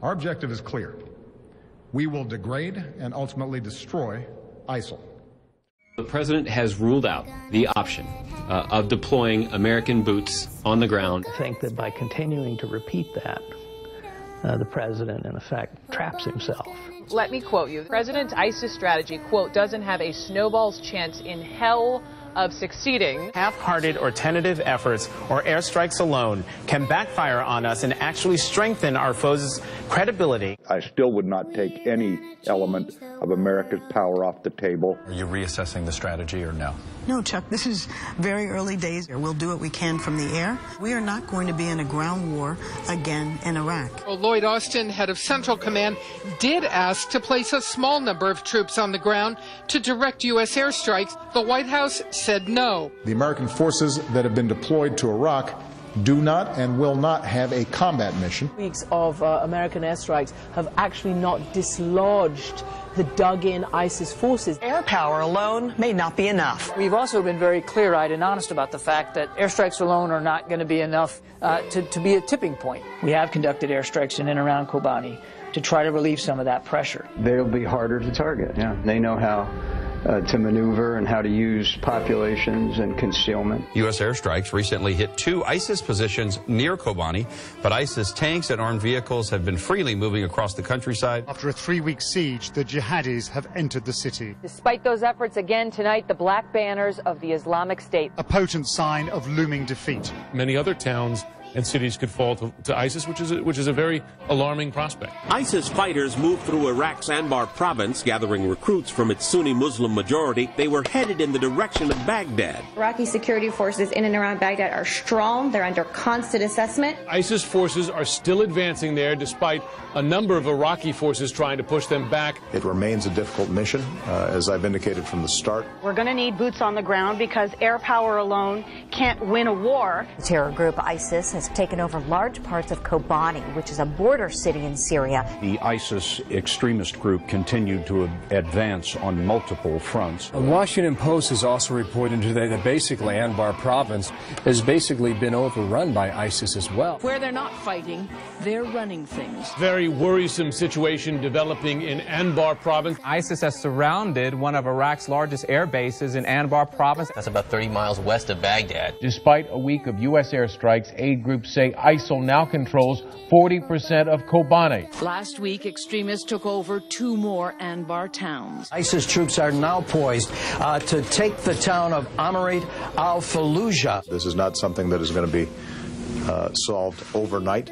Our objective is clear. We will degrade and ultimately destroy ISIL. The president has ruled out the option of deploying American boots on the ground. I think that by continuing to repeat that, the president, in effect, traps himself. Let me quote you. President ISIS strategy, quote, doesn't have a snowball's chance in hell of succeeding. Half-hearted or tentative efforts or airstrikes alone can backfire on us and actually strengthen our foes' credibility. I still would not take any element of America's power off the table. Are you reassessing the strategy or no? No, Chuck, this is very early days. We'll do what we can from the air. We are not going to be in a ground war again in Iraq. Well, Lloyd Austin, head of Central Command, did ask to place a small number of troops on the ground to direct U.S. airstrikes. The White House said no. The American forces that have been deployed to Iraq do not and will not have a combat mission. Weeks of American airstrikes have actually not dislodged the dug-in ISIS forces. Air power alone may not be enough. We've also been very clear-eyed and honest about the fact that airstrikes alone are not going to be enough to be a tipping point. We have conducted airstrikes in and around Kobani to try to relieve some of that pressure. They'll be harder to target. Yeah, they know how to maneuver and how to use populations and concealment. U.S. airstrikes recently hit 2 ISIS positions near Kobani, but ISIS tanks and armed vehicles have been freely moving across the countryside. After a 3-week siege, the jihadis have entered the city. Despite those efforts, again tonight, the black banners of the Islamic State. A potent sign of looming defeat. Many other towns and cities could fall to ISIS, which is a very alarming prospect. ISIS fighters moved through Iraq's Anbar province, gathering recruits from its Sunni Muslim majority. They were headed in the direction of Baghdad. Iraqi security forces in and around Baghdad are strong. They're under constant assessment. ISIS forces are still advancing there, despite a number of Iraqi forces trying to push them back. It remains a difficult mission, as I've indicated from the start. We're going to need boots on the ground because air power alone can't win a war. The terror group ISIS has taken over large parts of Kobani, which is a border city in Syria. The ISIS extremist group continued to advance on multiple fronts. The Washington Post has also reported today that basically Anbar province has basically been overrun by ISIS as well. Where they're not fighting, they're running things. Very worrisome situation developing in Anbar province. ISIS has surrounded one of Iraq's largest air bases in Anbar province. That's about 30 miles west of Baghdad. Despite a week of U.S. airstrikes, aid groups say ISIL now controls 40% of Kobani. Last week, extremists took over 2 more Anbar towns. ISIS troops are now poised to take the town of Amarit al-Fallujah. This is not something that is going to be solved overnight.